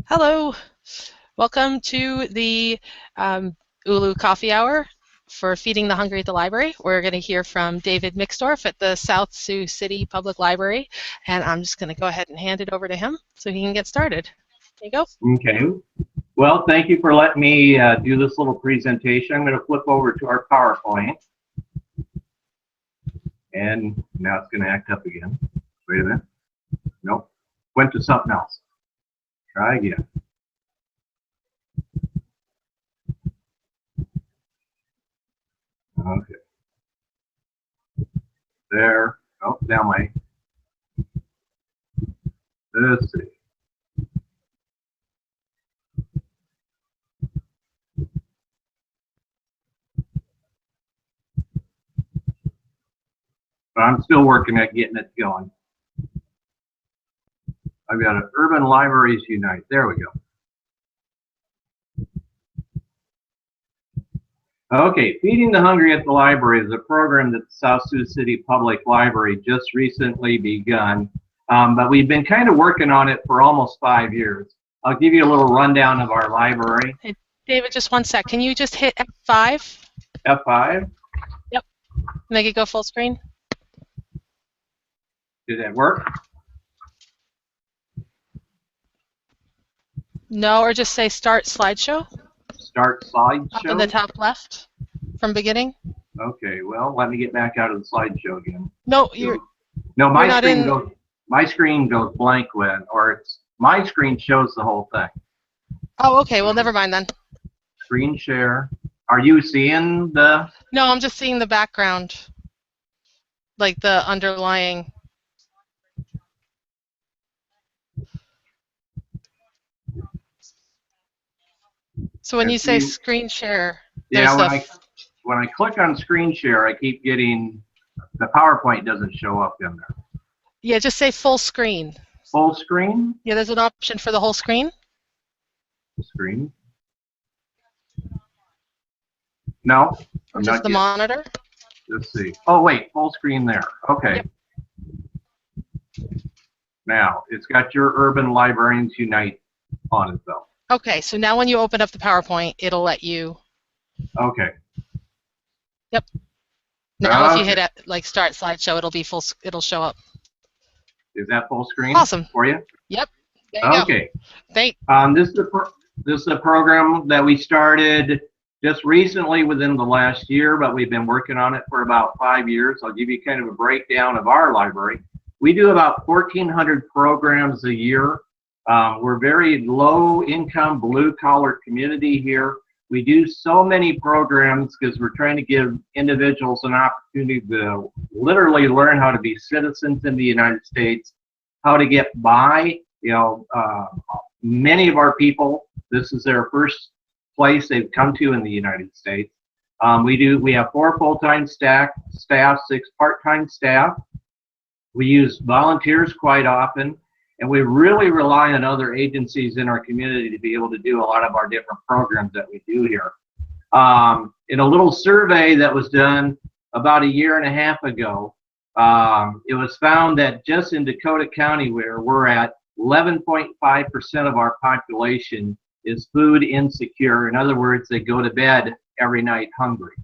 Hello, welcome to the Ulu Coffee Hour for Feeding the Hungry at the Library. We're going to hear from David Mixdorf at the South Sioux City Public Library, and I'm just going to go ahead and hand it over to him so he can get started. There you go. Okay. Well, thank you for letting me do this little presentation. I'm going to flip over to our PowerPoint. And now it's going to act up again. Wait a minute. Nope. Went to something else. Try again. Okay. There. Oh, now my. Let's see. But I'm still working at getting it going. I've got an Urban Libraries Unite. There we go. Okay, Feeding the Hungry at the Library is a program that the South Sioux City Public Library just recently begun, but we've been kind of working on it for almost 5 years. I'll give you a little rundown of our library. Hey, David, just one sec. Can you just hit F5? F5. Yep. Make it go full screen. Did that work? No, or just say Start Slideshow. Start slideshow. Up in the top left from beginning. Okay, well, let me get back out of the slideshow again. No, you're. No, my screen goes. My screen goes blank when, or it's my screen shows the whole thing. Oh, okay. Well, never mind then. Screen share. Are you seeing the? No, I'm just seeing the background, like the underlying. So when you say screen share, yeah, when I click on screen share, I keep getting the PowerPoint doesn't show up in there. Yeah, just say full screen. Full screen? Yeah, there's an option for the whole screen. Screen? No. Or just the monitor? Let's see. Oh wait, full screen there. Okay. Yep. Now it's got your Urban Librarians Unite on it though. Okay, so now when you open up the PowerPoint, it'll let you. Okay. Yep. Now if you hit like Start Slideshow, it'll be full. It'll show up. Is that full screen? Awesome. For you? Yep. There you okay. Go. Thanks. This is a program that we started just recently within the last year, but we've been working on it for about 5 years. I'll give you kind of a breakdown of our library. We do about 1,400 programs a year. We're very low-income, blue-collar community here. We do so many programs because we're trying to give individuals an opportunity to literally learn how to be citizens in the United States, how to get by. You know, many of our people, this is their first place they've come to in the United States. We have 4 full-time staff, 6 part-time staff. We use volunteers quite often. And we really rely on other agencies in our community to be able to do a lot of our different programs that we do here. In a little survey that was done about 1.5 years ago, it was found that just in Dakota County, where we're at, 11.5% of our population is food insecure. In other words, they go to bed every night hungry.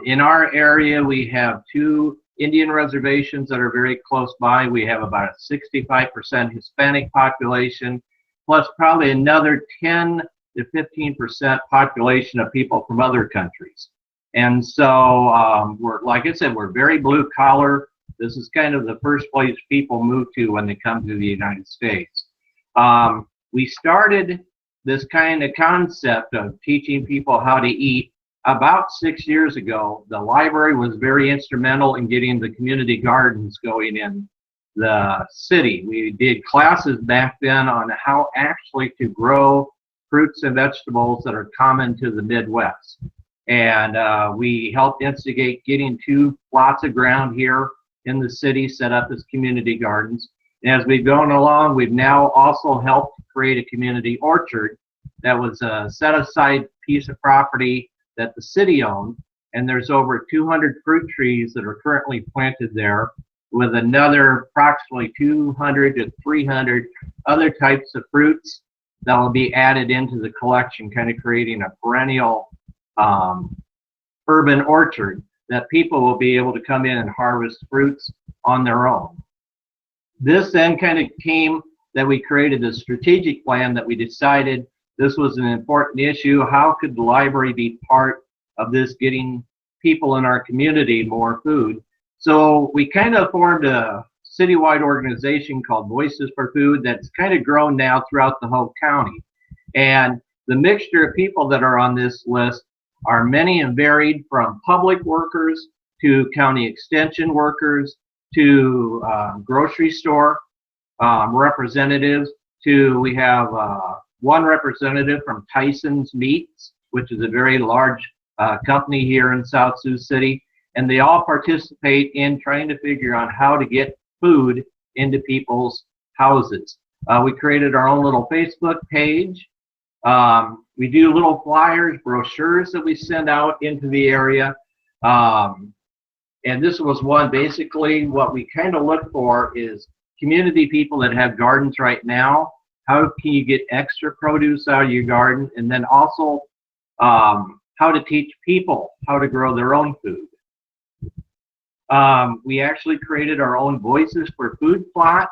In our area, we have 2 Indian reservations that are very close by. We have about a 65% Hispanic population, plus probably another 10 to 15% population of people from other countries. And so, like I said, we're very blue collar. This is kind of the first place people move to when they come to the United States. We started this kind of concept of teaching people how to eat about 6 years ago. The library was very instrumental in getting the community gardens going in the city. We did classes back then on how actually to grow fruits and vegetables that are common to the Midwest. And we helped instigate getting 2 plots of ground here in the city set up as community gardens. And as we've gone along, we've now also helped create a community orchard that was a set-aside piece of property that the city owned, and there's over 200 fruit trees that are currently planted there, with another approximately 200 to 300 other types of fruits that will be added into the collection, kind of creating a perennial urban orchard that people will be able to come in and harvest fruits on their own. This then kind of came that we created a strategic plan that we decided this was an important issue. How could the library be part of this, getting people in our community more food? So we kind of formed a citywide organization called Voices for Food that's kind of grown now throughout the whole county. And the mixture of people that are on this list are many and varied, from public workers to county extension workers to grocery store representatives, to we have one representative from Tyson's Meats, which is a very large company here in South Sioux City, and they all participate in trying to figure out how to get food into people's houses. We created our own little Facebook page. We do little flyers, brochures that we send out into the area. And this was one, basically what we kind of look for is community people that have gardens right now. How can you get extra produce out of your garden? And then also how to teach people how to grow their own food. We actually created our own Voices for Food plot,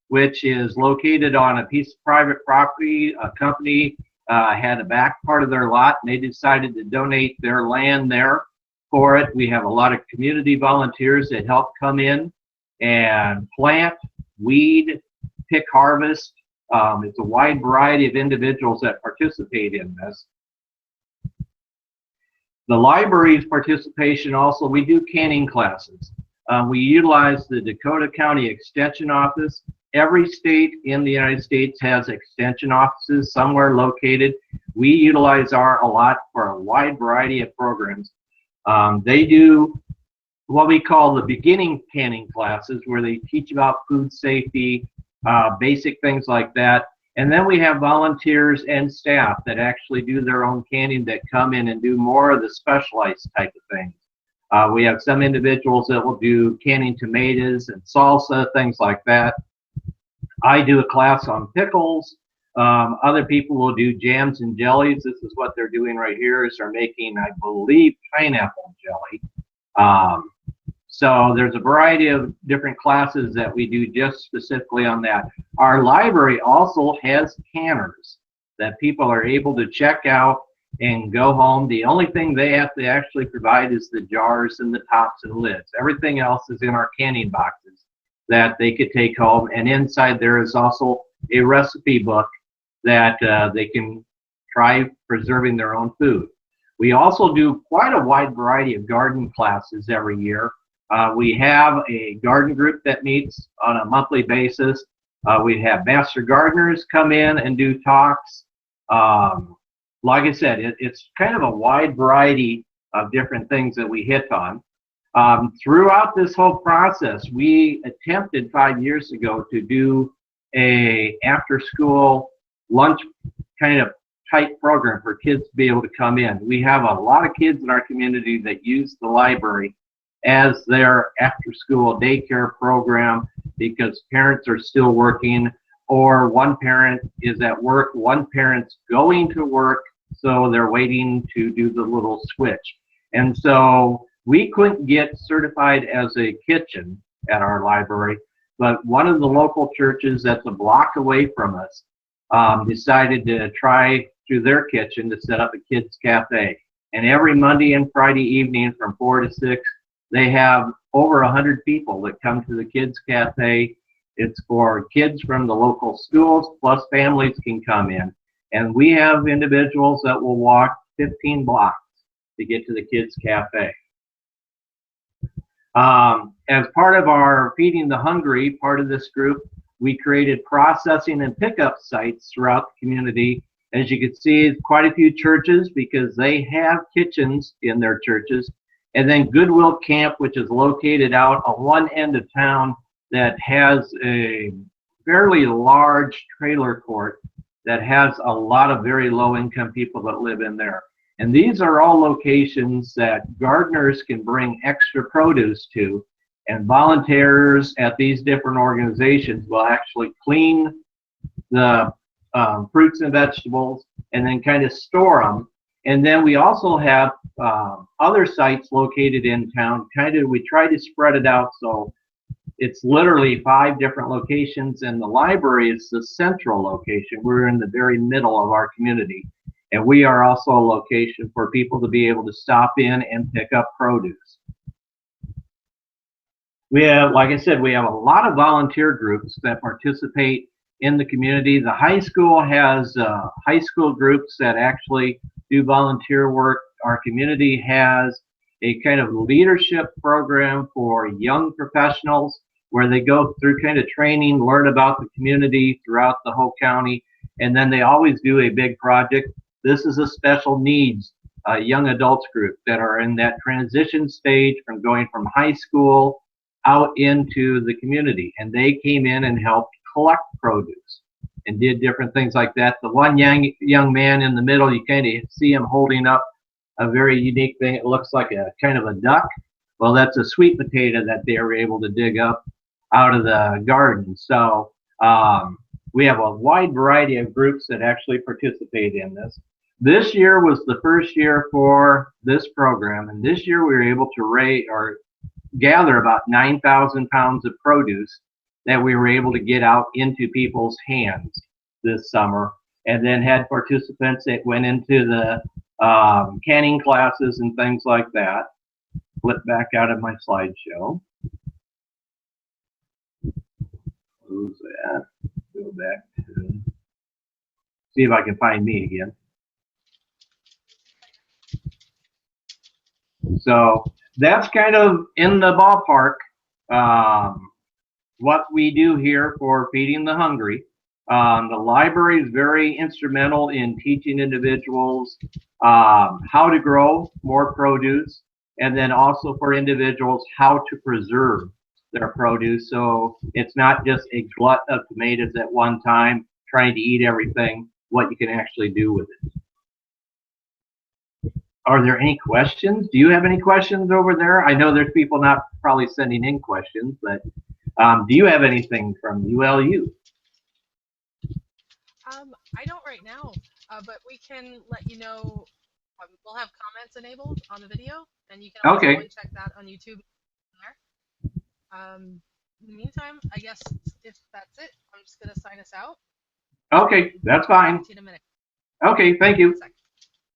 which is located on a piece of private property. A company had a back part of their lot, and they decided to donate their land there for it. We have a lot of community volunteers that help come in and plant, weed, pick, harvest. It's a wide variety of individuals that participate in this. The library's participation also, we do canning classes. We utilize the Dakota County Extension Office. Every state in the United States has extension offices somewhere located. We utilize our a lot for a wide variety of programs. They do what we call the beginning canning classes, where they teach about food safety, basic things like that. And then we have volunteers and staff that actually do their own canning, that come in and do more of the specialized type of things. We have some individuals that will do canning tomatoes and salsa, things like that. I do a class on pickles. Other people will do jams and jellies. This is what they're doing right here, is they're making, I believe, pineapple jelly. So there's a variety of different classes that we do just specifically on that. Our library also has canners that people are able to check out and go home. The only thing they have to actually provide is the jars and the tops and lids. Everything else is in our canning boxes that they could take home. And inside there is also a recipe book that they can try preserving their own food. We also do quite a wide variety of garden classes every year. We have a garden group that meets on a monthly basis. We have master gardeners come in and do talks. Like I said, it's kind of a wide variety of different things that we hit on. Throughout this whole process, we attempted 5 years ago to do a after-school lunch kind of type program for kids to be able to come in. We have a lot of kids in our community that use the library as their after-school daycare program because parents are still working, or one parent is at work, one parent's going to work, so they're waiting to do the little switch. And so we couldn't get certified as a kitchen at our library, but one of the local churches that's a block away from us decided to try through their kitchen to set up a kids cafe. And every Monday and Friday evening from 4 to 6, they have over 100 people that come to the kids cafe. It's for kids from the local schools, plus families can come in. And we have individuals that will walk 15 blocks to get to the kids cafe. As part of our Feeding the Hungry, part of this group, we created processing and pickup sites throughout the community. As you can see, quite a few churches, because they have kitchens in their churches. And then Goodwill Camp, which is located out on one end of town, that has a fairly large trailer court that has a lot of very low-income people that live in there. And these are all locations that gardeners can bring extra produce to, and volunteers at these different organizations will actually clean the fruits and vegetables, and then kind of store them. And then we also have other sites located in town. We try to spread it out so it's literally 5 different locations, and the library is the central location. We're in the very middle of our community, and we are also a location for people to be able to stop in and pick up produce. We have, like I said, we have a lot of volunteer groups that participate in the community. The high school has high school groups that actually do volunteer work. Our community has a kind of leadership program for young professionals where they go through kind of training, learn about the community throughout the whole county, and then they always do a big project. This is a special needs young adults group that are in that transition stage from going from high school out into the community, and they came in and helped collect produce and did different things like that. The one young man in the middle, you kind of see him holding up a very unique thing. It looks like a kind of a duck. Well, that's a sweet potato that they were able to dig up out of the garden. So we have a wide variety of groups that actually participate in this. This year was the first year for this program, and this year we were able to gather about 9,000 pounds of produce that we were able to get out into people's hands this summer, and then had participants that went into the canning classes and things like that. Flip back out of my slideshow. Close that. Go back to see if I can find me again. So that's kind of in the ballpark what we do here for Feeding the Hungry. The library is very instrumental in teaching individuals how to grow more produce, and then also for individuals how to preserve their produce, so it's not just a glut of tomatoes at one time trying to eat everything, what you can actually do with it. Are there any questions? Do you have any questions over there? I know there's people not probably sending in questions, but do you have anything from ULU? I don't right now, but we can let you know. We'll have comments enabled on the video, and you can also go and check that on YouTube. In the meantime, I guess if that's it, I'm just going to sign us out. Okay, that's fine. In a minute. Okay, thank you.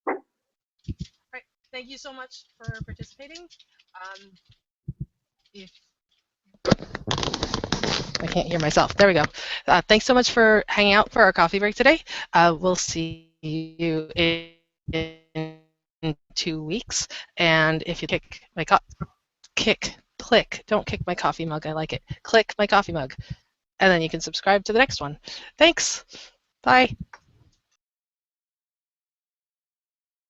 All right, thank you so much for participating. If I can't hear myself, there we go. Thanks so much for hanging out for our coffee break today. We'll see you in 2 weeks, and if you click my don't kick my coffee mug, I like it. Click my coffee mug, and then you can subscribe to the next one. Thanks. Bye.